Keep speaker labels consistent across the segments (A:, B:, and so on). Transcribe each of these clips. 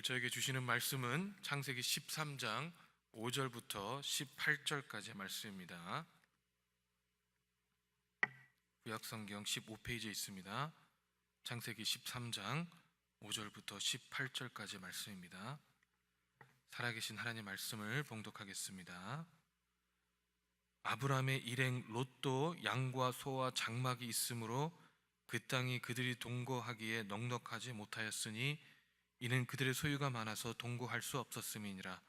A: 오늘 저에게 주시는 말씀은 창세기 13장 5절부터 18절까지의 말씀입니다. 구약성경 15페이지에 있습니다. 창세기 13장 5절부터 18절까지의 말씀입니다. 살아계신 하나님의 말씀을 봉독하겠습니다. 아브라함의 일행 롯도 양과 소와 장막이 있으므로 그 땅이 그들이 동거하기에 넉넉하지 못하였으니 이는 그들의 소유가 많아서 동거할 수 없었음이니라.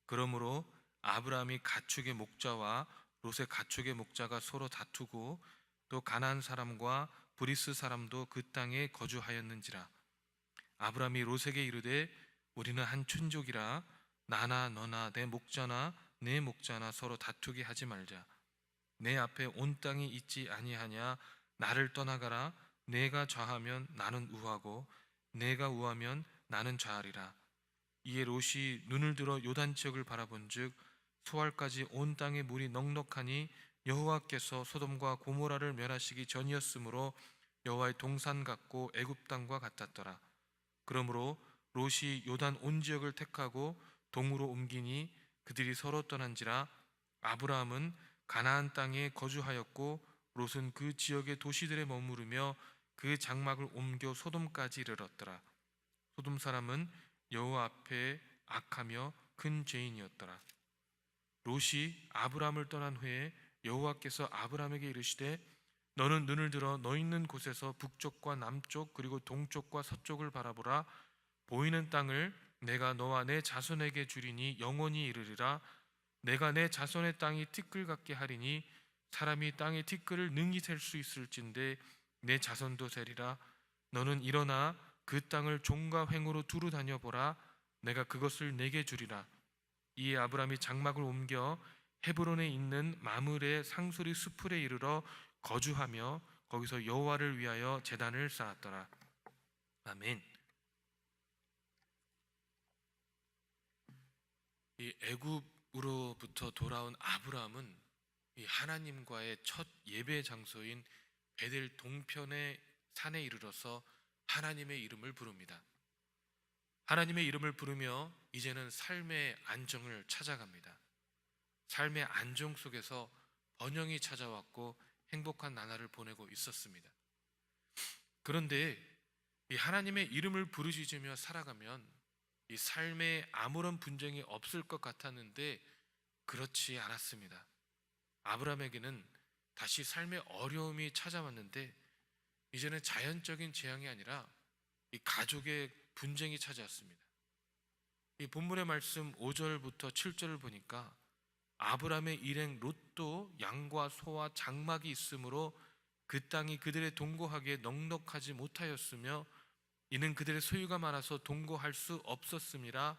A: 그러므로 아브라함이 가축의 목자와 롯의 가축의 목자가 서로 다투고 또 가나안 사람과 브리스 사람도 그 땅에 거주하였는지라. 아브라함이 롯에게 이르되 우리는 한 촌족이라 나나 너나 내 목자나 내 목자나 서로 다투게 하지 말자. 내 앞에 온 땅이 있지 아니하냐. 나를 떠나가라. 내가 좌하면 나는 우하고 내가 우하면 나는 좌하리라. 이에 롯이 눈을 들어 요단 지역을 바라본즉 소알까지 온 땅에 물이 넉넉하니 여호와께서 소돔과 고모라를 멸하시기 전이었으므로 여호와의 동산 같고 애굽 땅과 같았더라. 그러므로 롯이 요단 온 지역을 택하고 동으로 옮기니 그들이 서로 떠난지라. 아브라함은 가나안 땅에 거주하였고 롯은 그 지역의 도시들에 머무르며 그 장막을 옮겨 소돔까지 이르렀더라. 소돔 사람은 여호와 앞에 악하며 큰 죄인이었더라. 롯이 아브라함을 떠난 후에 여호와께서 아브라함에게 이르시되 너는 눈을 들어 너 있는 곳에서 북쪽과 남쪽 그리고 동쪽과 서쪽을 바라보라. 보이는 땅을 내가 너와 내 자손에게 주리니 영원히 이르리라. 내가 내 자손의 땅이 티끌 같게 하리니 사람이 땅의 티끌을 능히 셀 수 있을진데 내 자손도 세리라. 너는 일어나 그 땅을 종과 횡으로 두루 다녀보라. 내가 그것을 내게 주리라. 이에 아브라함이 장막을 옮겨 헤브론에 있는 마므레 상소리 수풀에 이르러 거주하며 거기서 여호와를 위하여 제단을 쌓았더라. 아멘. 이 애굽으로부터 돌아온 아브라함은 이 하나님과의 첫 예배 장소인 베델 동편의 산에 이르러서 하나님의 이름을 부릅니다. 하나님의 이름을 부르며 이제는 삶의 안정을 찾아갑니다. 삶의 안정 속에서 번영이 찾아왔고 행복한 나날을 보내고 있었습니다. 그런데 이 하나님의 이름을 부르짖으며 살아가면 이 삶에 아무런 분쟁이 없을 것 같았는데 그렇지 않았습니다. 아브라함에게는 다시 삶의 어려움이 찾아왔는데 이제는 자연적인 재앙이 아니라 이 가족의 분쟁이 찾아왔습니다. 이 본문의 말씀 5절부터 7절을 보니까 아브라함의 일행 롯도 양과 소와 장막이 있으므로 그 땅이 그들의 동거하기에 넉넉하지 못하였으며 이는 그들의 소유가 많아서 동거할 수 없었음이라.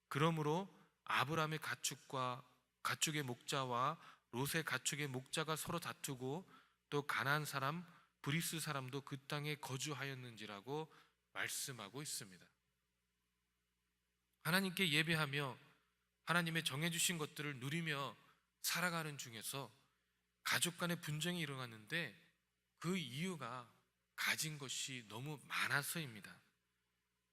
A: 그러므로 아브라함의 가축과 가축의 목자와 롯의 가축의 목자가 서로 다투고 또 가나안 사람 브리스 사람도 그 땅에 거주하였는지라고 말씀하고 있습니다. 하나님께 예배하며 하나님의 정해주신 것들을 누리며 살아가는 중에서 가족 간의 분쟁이 일어났는데 그 이유가 가진 것이 너무 많아서입니다.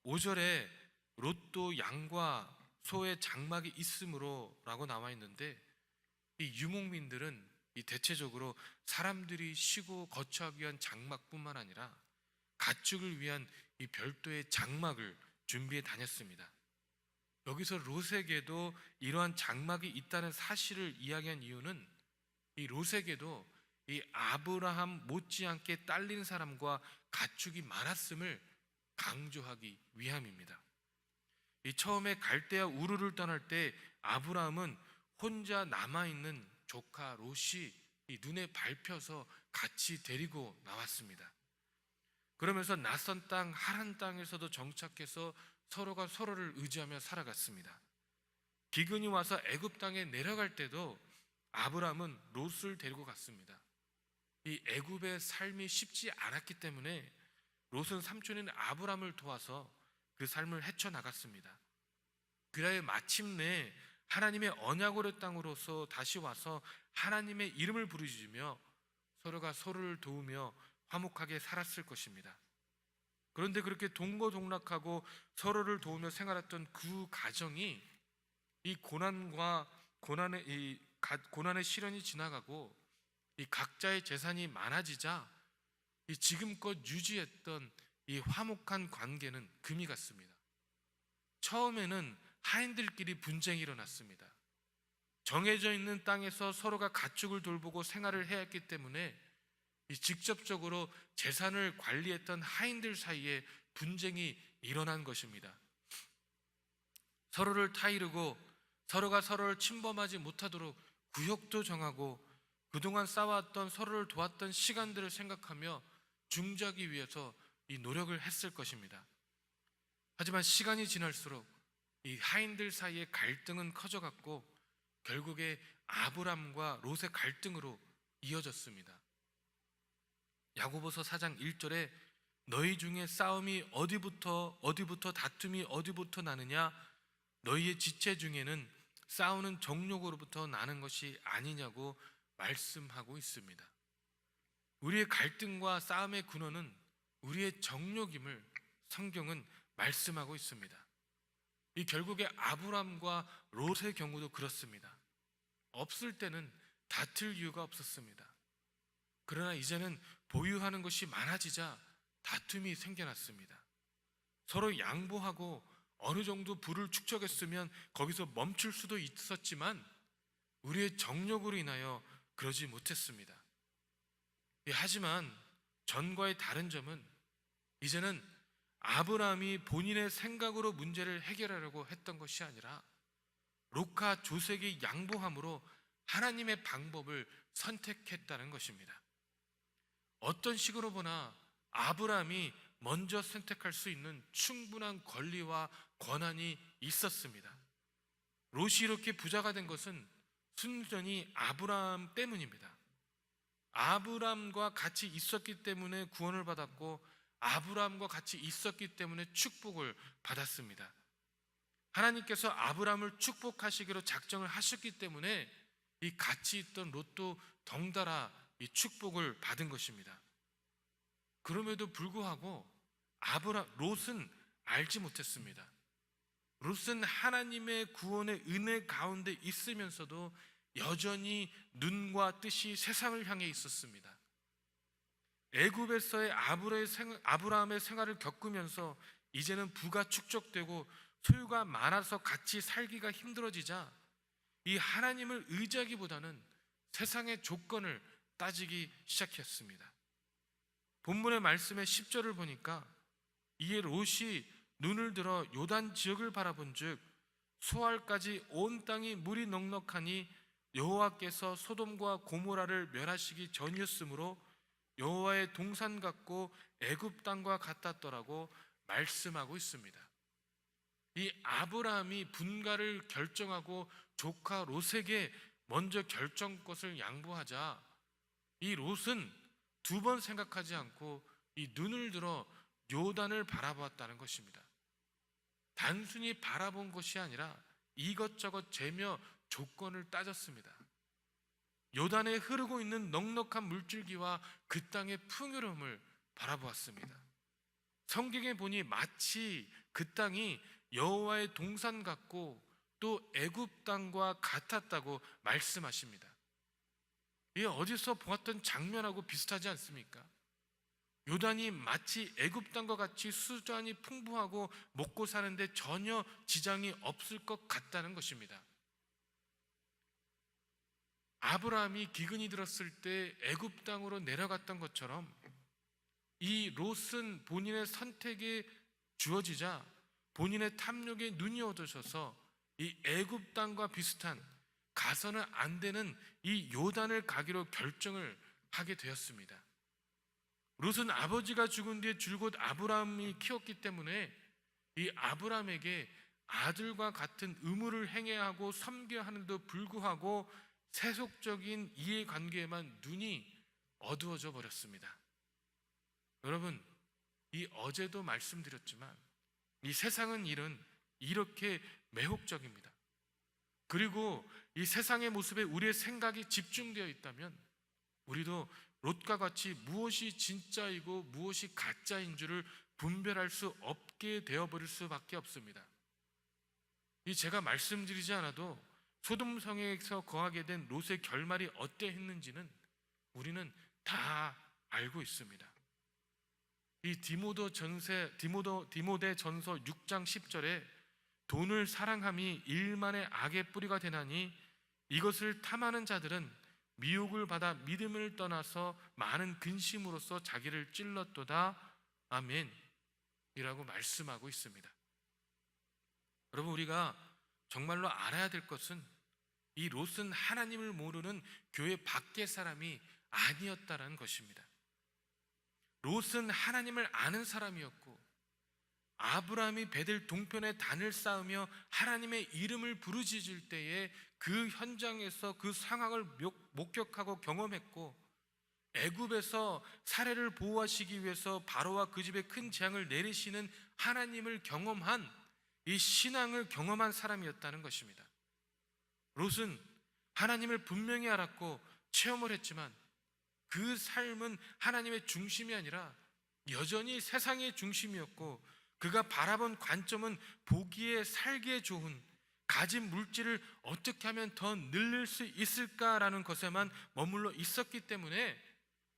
A: 5절에 롯도 양과 소의 장막이 있으므로 라고 나와 있는데 이 유목민들은 이 대체적으로 사람들이 쉬고 거처하기 위한 장막뿐만 아니라 가축을 위한 이 별도의 장막을 준비해 다녔습니다. 여기서 롯에게도 이러한 장막이 있다는 사실을 이야기한 이유는 이 롯에게도 이 아브라함 못지않게 딸린 사람과 가축이 많았음을 강조하기 위함입니다. 이 처음에 갈대아 우르를 떠날 때 아브라함은 혼자 남아있는 조카 롯이 이 눈에 밟혀서 같이 데리고 나왔습니다. 그러면서 낯선 땅 하란 땅에서도 정착해서 서로가 서로를 의지하며 살아갔습니다. 기근이 와서 애굽 땅에 내려갈 때도 아브라함은 롯을 데리고 갔습니다. 이 애굽의 삶이 쉽지 않았기 때문에 롯은 삼촌인 아브라함을 도와서 그 삶을 헤쳐나갔습니다. 그래야 마침내 하나님의 언약의 땅으로서 다시 와서 하나님의 이름을 부르짖으며 서로가 서로를 도우며 화목하게 살았을 것입니다. 그런데 그렇게 동거동락하고 서로를 도우며 생활했던 그 가정이 이 고난의 시련이 지나가고 이 각자의 재산이 많아지자 이 지금껏 유지했던 이 화목한 관계는 금이 갔습니다. 처음에는 하인들끼리 분쟁이 일어났습니다. 정해져 있는 땅에서 서로가 가축을 돌보고 생활을 해야 했기 때문에 이 직접적으로 재산을 관리했던 하인들 사이에 분쟁이 일어난 것입니다. 서로를 타이르고 서로가 서로를 침범하지 못하도록 구역도 정하고 그동안 쌓아왔던 서로를 도왔던 시간들을 생각하며 중재하기 위해서 이 노력을 했을 것입니다. 하지만 시간이 지날수록 이 하인들 사이의 갈등은 커져갔고 결국에 아브람과 롯의 갈등으로 이어졌습니다. 야고보서 4장 1절에 너희 중에 싸움이 어디부터 다툼이 어디부터 나느냐 너희의 지체 중에는 싸우는 정욕으로부터 나는 것이 아니냐고 말씀하고 있습니다. 우리의 갈등과 싸움의 근원은 우리의 정욕임을 성경은 말씀하고 있습니다. 이 결국에 아브람과 롯의 경우도 그렇습니다. 없을 때는 다툴 이유가 없었습니다. 그러나 이제는 보유하는 것이 많아지자 다툼이 생겨났습니다. 서로 양보하고 어느 정도 부를 축적했으면 거기서 멈출 수도 있었지만 우리의 정욕으로 인하여 그러지 못했습니다. 하지만 전과의 다른 점은 이제는 아브라함이 본인의 생각으로 문제를 해결하려고 했던 것이 아니라 롯과 조색이 양보함으로 하나님의 방법을 선택했다는 것입니다. 어떤 식으로 보나 아브라함이 먼저 선택할 수 있는 충분한 권리와 권한이 있었습니다. 롯이 이렇게 부자가 된 것은 순전히 아브라함 때문입니다. 아브라함과 같이 있었기 때문에 구원을 받았고 아브라함과 같이 있었기 때문에 축복을 받았습니다. 하나님께서 아브라함을 축복하시기로 작정을 하셨기 때문에 이 같이 있던 롯도 덩달아 이 축복을 받은 것입니다. 그럼에도 불구하고 롯은 알지 못했습니다. 롯은 하나님의 구원의 은혜 가운데 있으면서도 여전히 눈과 뜻이 세상을 향해 있었습니다. 애굽에서의 아브라함의 생활을 겪으면서 이제는 부가 축적되고 소유가 많아서 같이 살기가 힘들어지자 이 하나님을 의지하기보다는 세상의 조건을 따지기 시작했습니다. 본문의 말씀의 10절을 보니까 이에 롯이 눈을 들어 요단 지역을 바라본 즉 소알까지 온 땅이 물이 넉넉하니 여호와께서 소돔과 고모라를 멸하시기 전이었으므로 여호와의 동산 같고 애굽 땅과 같았더라고 말씀하고 있습니다. 이 아브라함이 분가를 결정하고 조카 롯에게 먼저 결정권을 양보하자 이 롯은 두 번 생각하지 않고 이 눈을 들어 요단을 바라보았다는 것입니다. 단순히 바라본 것이 아니라 이것저것 재며 조건을 따졌습니다. 요단에 흐르고 있는 넉넉한 물줄기와 그 땅의 풍요로움을 바라보았습니다. 성경에 보니 마치 그 땅이 여호와의 동산 같고 또 애굽 땅과 같았다고 말씀하십니다. 이게 어디서 보았던 장면하고 비슷하지 않습니까? 요단이 마치 애굽 땅과 같이 수잔이 풍부하고 먹고 사는데 전혀 지장이 없을 것 같다는 것입니다. 아브라함이 기근이 들었을 때 애굽 땅으로 내려갔던 것처럼 이 롯은 본인의 선택에 주어지자 본인의 탐욕에 눈이 어두워져서 이 애굽 땅과 비슷한 가서는 안 되는 이 요단을 가기로 결정을 하게 되었습니다. 롯은 아버지가 죽은 뒤에 줄곧 아브라함이 키웠기 때문에 이 아브라함에게 아들과 같은 의무를 행해야 하고 섬겨야 하는데도 불구하고 세속적인 이해관계에만 눈이 어두워져 버렸습니다. 여러분, 이 어제도 말씀드렸지만 이 세상은 일은 이렇게 매혹적입니다. 그리고 이 세상의 모습에 우리의 생각이 집중되어 있다면 우리도 롯과 같이 무엇이 진짜이고 무엇이 가짜인 줄을 분별할 수 없게 되어버릴 수밖에 없습니다. 이 제가 말씀드리지 않아도 소돔성에서 거하게 된 롯의 결말이 어떠했는지는 우리는 다 알고 있습니다. 이 디모데전서 6장 10절에 돈을 사랑함이 일만의 악의 뿌리가 되나니 이것을 탐하는 자들은 미혹을 받아 믿음을 떠나서 많은 근심으로써 자기를 찔렀도다. 아멘 이라고 말씀하고 있습니다. 여러분, 우리가 정말로 알아야 될 것은 이 롯은 하나님을 모르는 교회 밖의 사람이 아니었다라는 것입니다. 롯은 하나님을 아는 사람이었고 아브라함이 베델 동편에 단을 쌓으며 하나님의 이름을 부르짖을 때에 그 현장에서 그 상황을 목격하고 경험했고, 애굽에서 사례를 보호하시기 위해서 바로와 그 집에 큰 재앙을 내리시는 하나님을 경험한, 이 신앙을 경험한 사람이었다는 것입니다. 롯은 하나님을 분명히 알았고 체험을 했지만 그 삶은 하나님의 중심이 아니라 여전히 세상의 중심이었고, 그가 바라본 관점은 보기에 살기에 좋은 가진 물질을 어떻게 하면 더 늘릴 수 있을까라는 것에만 머물러 있었기 때문에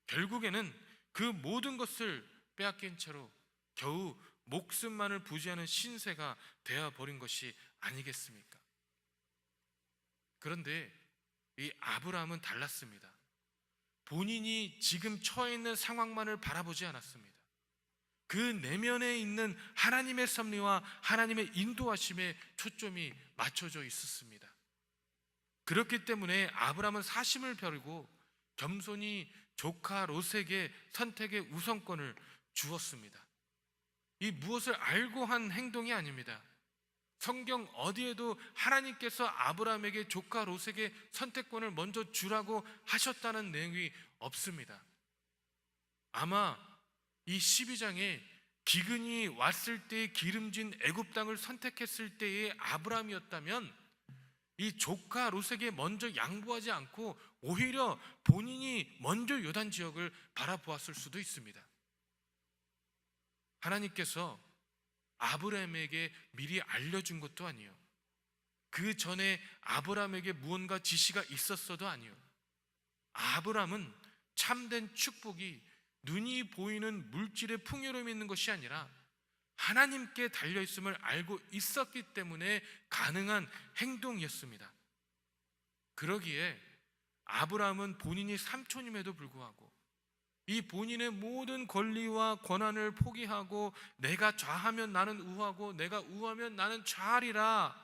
A: 결국에는 그 모든 것을 빼앗긴 채로 겨우 목숨만을 부지하는 신세가 되어버린 것이 아니겠습니까? 그런데 이 아브라함은 달랐습니다. 본인이 지금 처해 있는 상황만을 바라보지 않았습니다. 그 내면에 있는 하나님의 섭리와 하나님의 인도하심에 초점이 맞춰져 있었습니다. 그렇기 때문에 아브라함은 사심을 벼르고 겸손히 조카 롯에게 선택의 우선권을 주었습니다. 이 무엇을 알고 한 행동이 아닙니다. 성경 어디에도 하나님께서 아브라함에게 조카 롯에게 선택권을 먼저 주라고 하셨다는 내용이 없습니다. 아마 이 12장에 기근이 왔을 때 기름진 애굽 땅을 선택했을 때의 아브라함이었다면 이 조카 롯에게 먼저 양보하지 않고 오히려 본인이 먼저 요단 지역을 바라보았을 수도 있습니다. 하나님께서 아브라함에게 미리 알려준 것도 아니에요. 그 전에 아브라함에게 무언가 지시가 있었어도 아니에요. 아브라함은 참된 축복이 눈이 보이는 물질의 풍요로움이 있는 것이 아니라 하나님께 달려있음을 알고 있었기 때문에 가능한 행동이었습니다. 그러기에 아브라함은 본인이 삼촌임에도 불구하고 이 본인의 모든 권리와 권한을 포기하고 내가 좌하면 나는 우하고 내가 우하면 나는 좌하리라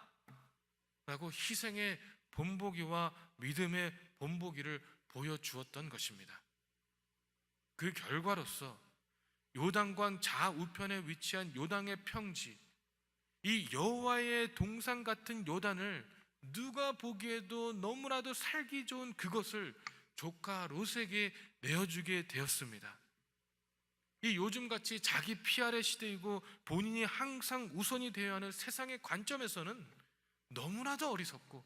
A: 라고 희생의 본보기와 믿음의 본보기를 보여주었던 것입니다. 그 결과로서 요단강 좌우편에 위치한 요단의 평지, 이 여호와의 동산 같은 요단을 누가 보기에도 너무나도 살기 좋은 그것을 조카 롯에게 내어주게 되었습니다. 이 요즘같이 자기 PR의 시대이고 본인이 항상 우선이 되어야 하는 세상의 관점에서는 너무나도 어리석고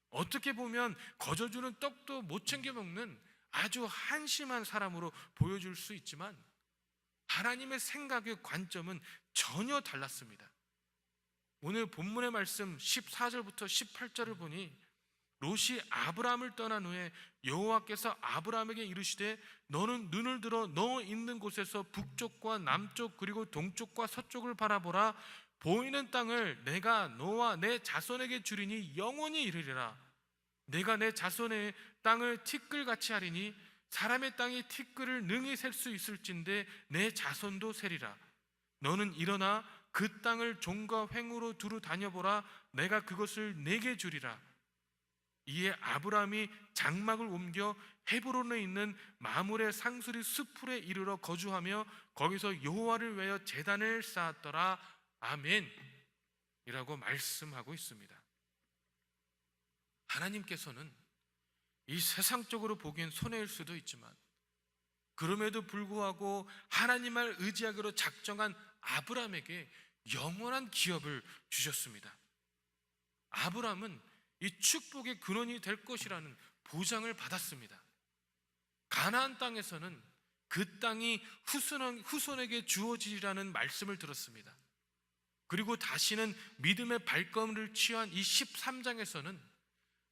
A: 어떻게 보면 거저주는 떡도 못 챙겨 먹는 아주 한심한 사람으로 보여줄 수 있지만 하나님의 생각의 관점은 전혀 달랐습니다. 오늘 본문의 말씀 14절부터 18절을 보니 롯이 아브라함을 떠난 후에 여호와께서 아브라함에게 이르시되 너는 눈을 들어 너 있는 곳에서 북쪽과 남쪽 그리고 동쪽과 서쪽을 바라보라. 보이는 땅을 내가 너와 내 자손에게 주리니 영원히 이르리라. 내가 내 자손의 땅을 티끌같이 하리니 사람의 땅이 티끌을 능히 셀 수 있을진데 내 자손도 세리라. 너는 일어나 그 땅을 종과 횡으로 두루 다녀보라. 내가 그것을 내게 주리라. 이에 아브라함이 장막을 옮겨 헤브론에 있는 마물의 상수리 숲풀에 이르러 거주하며 거기서 여호와를 위하여 제단을 쌓았더라. 아멘 이라고 말씀하고 있습니다. 하나님께서는 이 세상적으로 보기엔 손해일 수도 있지만 그럼에도 불구하고 하나님을 의지하기로 작정한 아브라함에게 영원한 기업을 주셨습니다. 아브라함은 이 축복의 근원이 될 것이라는 보장을 받았습니다. 가나안 땅에서는 그 땅이 후손에게 주어지리라는 말씀을 들었습니다. 그리고 다시는 믿음의 발걸음을 취한 이 13장에서는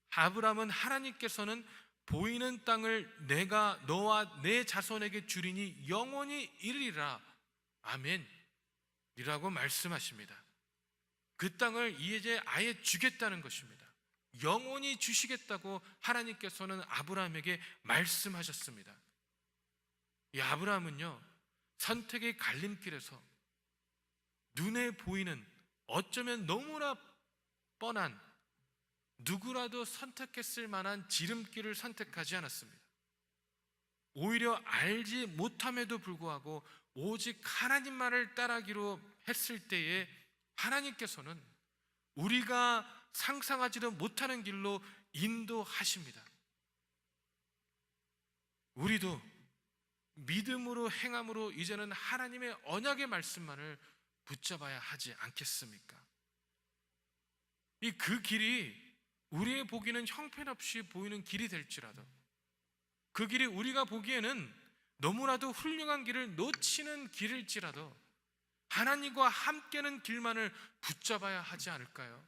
A: 아브라함은 하나님께서는 보이는 땅을 내가 너와 내 자손에게 주리니 영원히 이르리라 아멘 이라고 말씀하십니다. 그 땅을 이제 아예 주겠다는 것입니다. 영원히 주시겠다고 하나님께서는 아브라함에게 말씀하셨습니다. 이 아브라함은요, 선택의 갈림길에서 눈에 보이는 어쩌면 너무나 뻔한 누구라도 선택했을 만한 지름길을 선택하지 않았습니다. 오히려 알지 못함에도 불구하고 오직 하나님만을 따르기로 했을 때에 하나님께서는 우리가 상상하지도 못하는 길로 인도하십니다. 우리도 믿음으로 행함으로 이제는 하나님의 언약의 말씀만을 붙잡아야 하지 않겠습니까? 그 길이 우리의 보기는 형편없이 보이는 길이 될지라도 그 길이 우리가 보기에는 너무나도 훌륭한 길을 놓치는 길일지라도 하나님과 함께는 길만을 붙잡아야 하지 않을까요?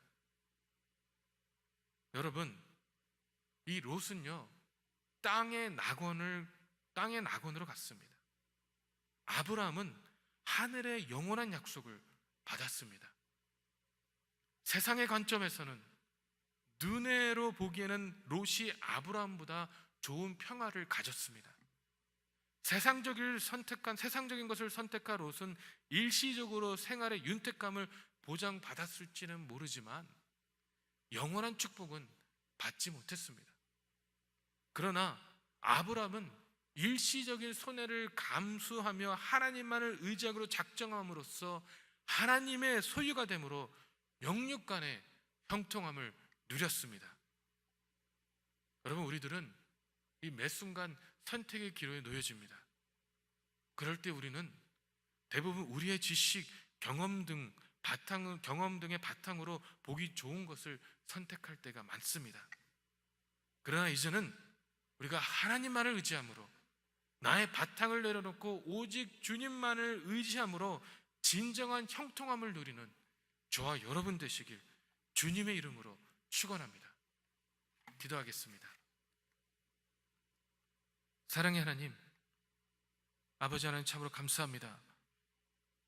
A: 여러분, 이 롯은요 땅의 낙원으로 갔습니다. 아브라함은 하늘의 영원한 약속을 받았습니다. 세상의 관점에서는 눈으로 보기에는 롯이 아브라함보다 좋은 평화를 가졌습니다. 세상적인 것을 선택한 롯은 일시적으로 생활의 윤택감을 보장받았을지는 모르지만 영원한 축복은 받지 못했습니다. 그러나 아브라함은 일시적인 손해를 감수하며 하나님만을 의지하기로 작정함으로써 하나님의 소유가 되므로 영육간의 형통함을 누렸습니다. 여러분, 우리들은 이 매 순간 선택의 기로에 놓여집니다. 그럴 때 우리는 대부분 우리의 지식, 경험 등의 바탕으로 보기 좋은 것을 선택할 때가 많습니다. 그러나 이제는 우리가 하나님만을 의지함으로 나의 바탕을 내려놓고 오직 주님만을 의지함으로 진정한 형통함을 누리는 저와 여러분 되시길 주님의 이름으로 축원합니다. 기도하겠습니다. 사랑의 하나님, 아버지 하나님 참으로 감사합니다.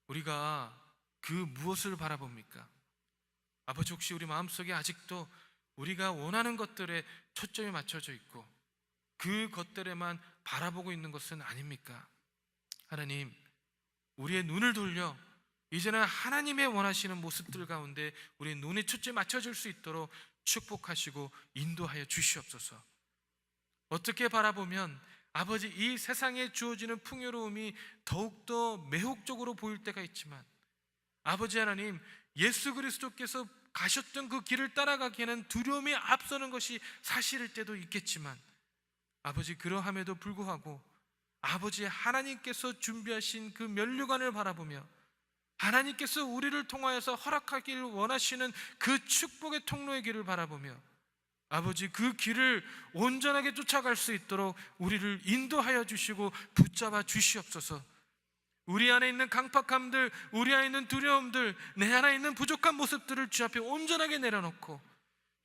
A: 우리가 그 무엇을 바라봅니까? 아버지, 혹시 우리 마음속에 아직도 우리가 원하는 것들에 초점이 맞춰져 있고 그 것들에만 바라보고 있는 것은 아닙니까? 하나님, 우리의 눈을 돌려 이제는 하나님의 원하시는 모습들 가운데 우리의 눈의 초점이 맞춰질 수 있도록 축복하시고 인도하여 주시옵소서. 어떻게 바라보면 아버지, 이 세상에 주어지는 풍요로움이 더욱더 매혹적으로 보일 때가 있지만 아버지 하나님, 예수 그리스도께서 가셨던 그 길을 따라가기에는 두려움이 앞서는 것이 사실일 때도 있겠지만 아버지, 그러함에도 불구하고 아버지 하나님께서 준비하신 그 면류관을 바라보며 하나님께서 우리를 통하여서 허락하기를 원하시는 그 축복의 통로의 길을 바라보며 아버지, 그 길을 온전하게 쫓아갈 수 있도록 우리를 인도하여 주시고 붙잡아 주시옵소서. 우리 안에 있는 강팍함들, 우리 안에 있는 두려움들, 내 안에 있는 부족한 모습들을 주 앞에 온전하게 내려놓고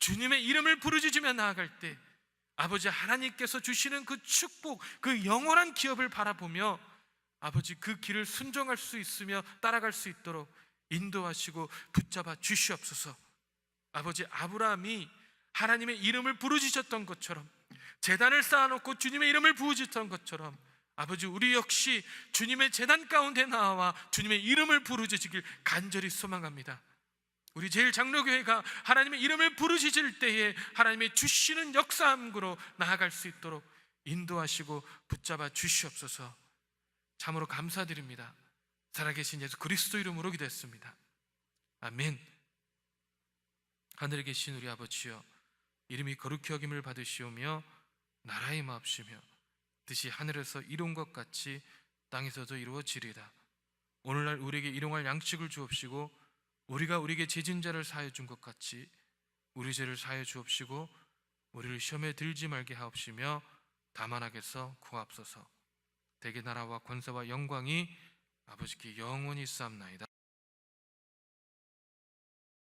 A: 주님의 이름을 부르짖으며 나아갈 때 아버지 하나님께서 주시는 그 축복, 그 영원한 기업을 바라보며 아버지, 그 길을 순종할 수 있으며 따라갈 수 있도록 인도하시고 붙잡아 주시옵소서. 아버지, 아브라함이 하나님의 이름을 부르짖었던 것처럼, 제단을 쌓아놓고 주님의 이름을 부르짖던 것처럼 아버지, 우리 역시 주님의 제단 가운데 나와 주님의 이름을 부르짖길 간절히 소망합니다. 우리 제일장로교회가 하나님의 이름을 부르짖을 때에 하나님의 주시는 역사함으로 나아갈 수 있도록 인도하시고 붙잡아 주시옵소서. 참으로 감사드립니다. 살아계신 예수 그리스도 이름으로 기도했습니다. 아멘. 하늘에 계신 우리 아버지여, 이름이 거룩히 여김을 받으시오며 나라의 임하옵시며 뜻이 하늘에서 이룬 것 같이 땅에서도 이루어지리이다. 오늘날 우리에게 일용할 양식을 주옵시고 우리가 우리에게 죄진 자를 사하여 준 것 같이 우리 죄를 사하여 주옵시고 우리를 시험에 들지 말게 하옵시며 다만 악에서 구하옵소서. 대개 나라와 권세와 영광이 아버지께 영원히 있사옵나이다.